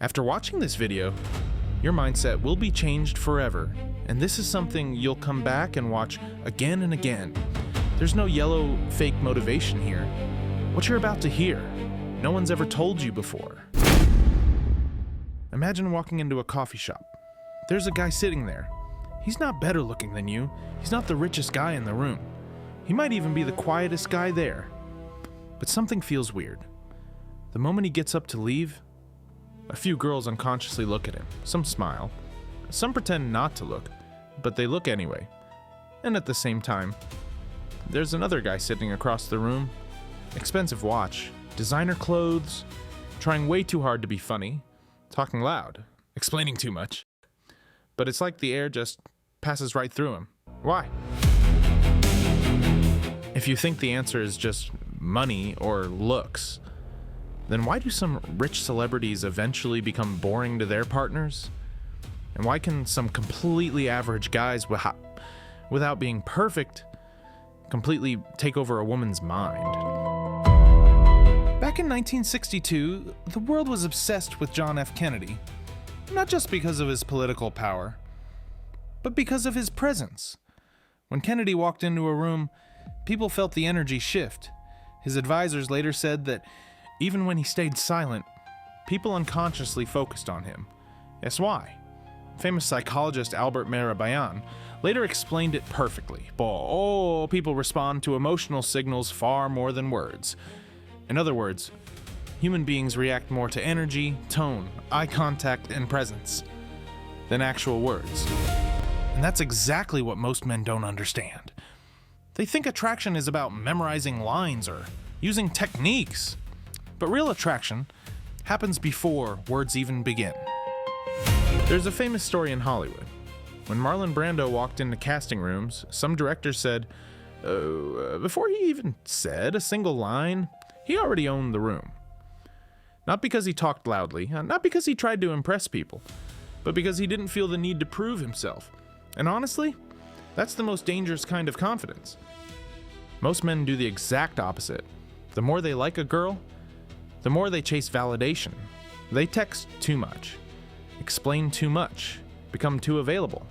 After watching this video, your mindset will be changed forever, and this is something you'll come back and watch again and again. There's no yellow fake motivation here. What you're about to hear, no one's ever told you before. Imagine walking into a coffee shop. There's a guy sitting there. He's not better looking than you. He's not the richest guy in the room. He might even be the quietest guy there. But something feels weird. The moment he gets up to leave, a few girls unconsciously look at him. Some smile. Some pretend not to look, but they look anyway. And at the same time, there's another guy sitting across the room. Expensive watch, designer clothes, trying way too hard to be funny, talking loud, explaining too much. But it's like the air just passes right through him. Why? If you think the answer is just money or looks, then why do some rich celebrities eventually become boring to their partners? And why can some completely average guys, without being perfect, completely take over a woman's mind? Back in 1962, the world was obsessed with John F. Kennedy, not just because of his political power, but because of his presence. When Kennedy walked into a room, people felt the energy shift. His advisors later said that even when he stayed silent, people unconsciously focused on him. Guess why? Famous psychologist Albert Mehrabian later explained it perfectly. People respond to emotional signals far more than words. In other words, human beings react more to energy, tone, eye contact, and presence than actual words. And that's exactly what most men don't understand. They think attraction is about memorizing lines or using techniques. But real attraction happens before words even begin. There's a famous story in Hollywood. When Marlon Brando walked into casting rooms, some directors said, before he even said a single line, he already owned the room. Not because he talked loudly, not because he tried to impress people, but because he didn't feel the need to prove himself. And honestly, that's the most dangerous kind of confidence. Most men do the exact opposite. The more they like a girl, the more they chase validation. They text too much, explain too much, become too available.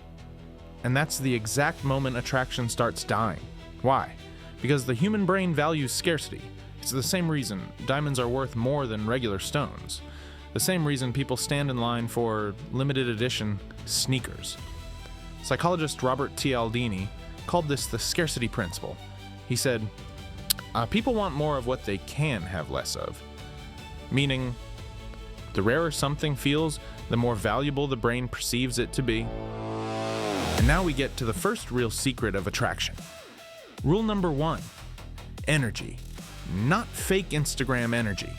And that's the exact moment attraction starts dying. Why? Because the human brain values scarcity. It's the same reason diamonds are worth more than regular stones. The same reason people stand in line for limited edition sneakers. Psychologist Robert T. Aldini called this the scarcity principle. He said, people want more of what they can have less of. Meaning, the rarer something feels, the more valuable the brain perceives it to be. And now we get to the first real secret of attraction. Rule number 1, energy. Not fake Instagram energy.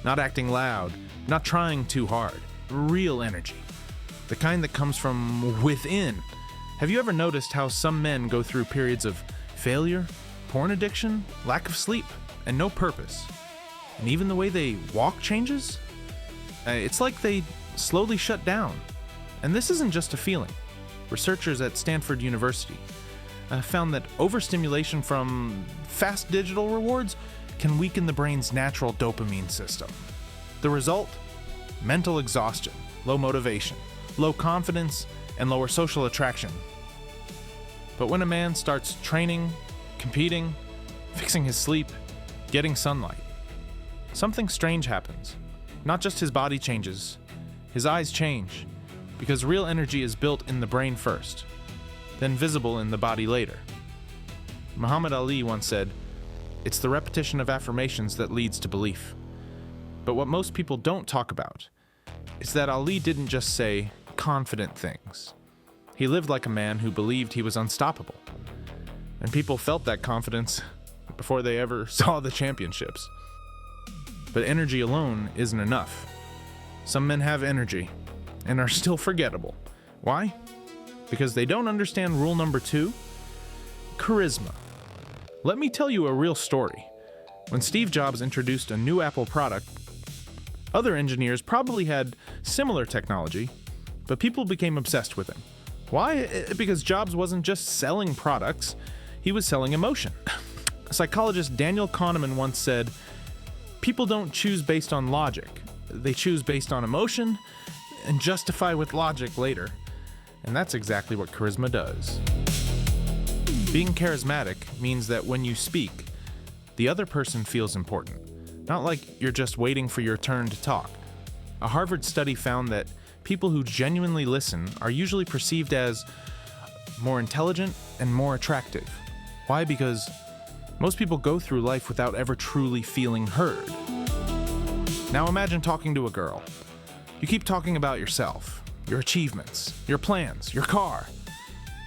Not acting loud, not trying too hard. Real energy. The kind that comes from within. Have you ever noticed how some men go through periods of failure, porn addiction, lack of sleep, and no purpose? And even the way they walk changes? It's like they slowly shut down. And this isn't just a feeling. Researchers at Stanford University found that overstimulation from fast digital rewards can weaken the brain's natural dopamine system. The result? Mental exhaustion, low motivation, low confidence, and lower social attraction. But when a man starts training, competing, fixing his sleep, getting sunlight, something strange happens. Not just his body changes, his eyes change, because real energy is built in the brain first, then visible in the body later. Muhammad Ali once said, "It's the repetition of affirmations that leads to belief." But what most people don't talk about is that Ali didn't just say confident things. He lived like a man who believed he was unstoppable. And people felt that confidence before they ever saw the championships. But energy alone isn't enough. Some men have energy and are still forgettable. Why? Because they don't understand rule number 2, charisma. Let me tell you a real story. When Steve Jobs introduced a new Apple product, other engineers probably had similar technology, but people became obsessed with him. Why? Because Jobs wasn't just selling products, he was selling emotion. Psychologist Daniel Kahneman once said, "People don't choose based on logic, they choose based on emotion and justify with logic later. And that's exactly what charisma does. Being charismatic means that when you speak, the other person feels important, not like you're just waiting for your turn to talk. A Harvard study found that people who genuinely listen are usually perceived as more intelligent and more attractive. Why? Because most people go through life without ever truly feeling heard. Now imagine talking to a girl. You keep talking about yourself, your achievements, your plans, your car.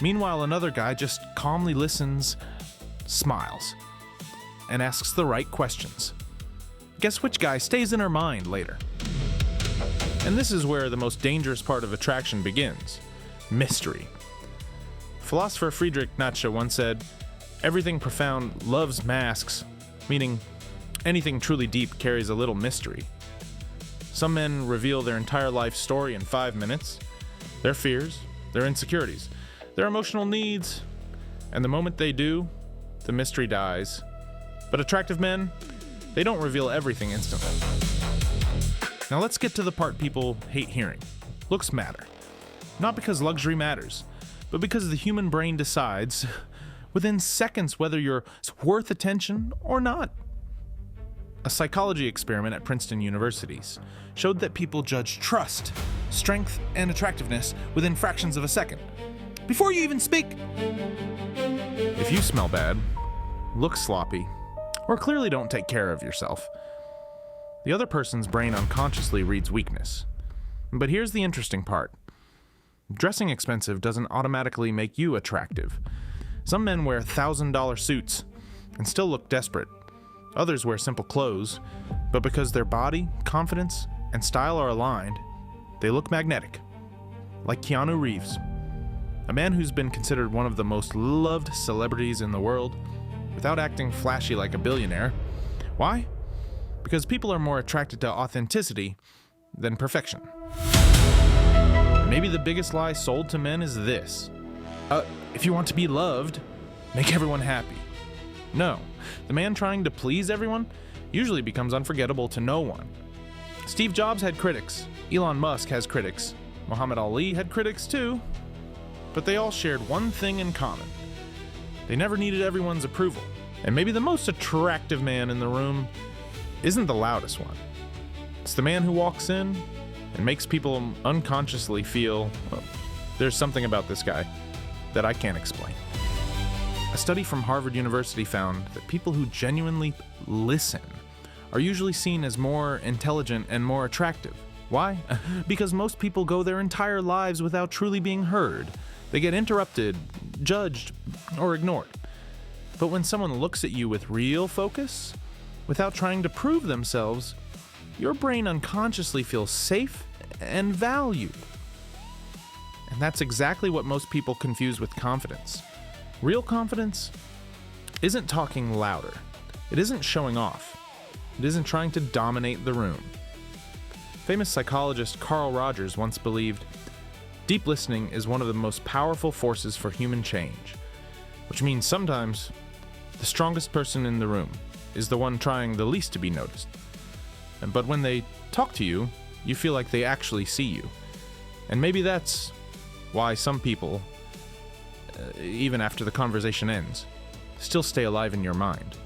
Meanwhile, another guy just calmly listens, smiles, and asks the right questions. Guess which guy stays in her mind later? And this is where the most dangerous part of attraction begins: mystery. Philosopher Friedrich Nietzsche once said, "Everything profound loves masks," meaning anything truly deep carries a little mystery. Some men reveal their entire life story in 5 minutes, their fears, their insecurities, their emotional needs, and the moment they do, the mystery dies. But attractive men, they don't reveal everything instantly. Now let's get to the part people hate hearing. Looks matter. Not because luxury matters, but because the human brain decides within seconds whether you're worth attention or not. A psychology experiment at Princeton University showed that people judge trust, strength, and attractiveness within fractions of a second, before you even speak. If you smell bad, look sloppy, or clearly don't take care of yourself, the other person's brain unconsciously reads weakness. But here's the interesting part. Dressing expensive doesn't automatically make you attractive. Some men wear $1,000 suits and still look desperate. Others wear simple clothes, but because their body, confidence, and style are aligned, they look magnetic. Like Keanu Reeves, a man who's been considered one of the most loved celebrities in the world, without acting flashy like a billionaire. Why? Because people are more attracted to authenticity than perfection. Maybe the biggest lie sold to men is this: if you want to be loved, make everyone happy. No, the man trying to please everyone usually becomes unforgettable to no one. Steve Jobs had critics, Elon Musk has critics, Muhammad Ali had critics too, but they all shared one thing in common. They never needed everyone's approval. And maybe the most attractive man in the room isn't the loudest one. It's the man who walks in and makes people unconsciously feel, well, there's something about this guy that I can't explain. A study from Harvard University found that people who genuinely listen are usually seen as more intelligent and more attractive. Why? Because most people go their entire lives without truly being heard. They get interrupted, judged, or ignored. But when someone looks at you with real focus, without trying to prove themselves, your brain unconsciously feels safe and valued. And that's exactly what most people confuse with confidence. Real confidence isn't talking louder. It isn't showing off. It isn't trying to dominate the room. Famous psychologist Carl Rogers once believed, deep listening is one of the most powerful forces for human change, which means sometimes the strongest person in the room is the one trying the least to be noticed. But when they talk to you, you feel like they actually see you. And maybe that's why some people, even after the conversation ends, still stay alive in your mind.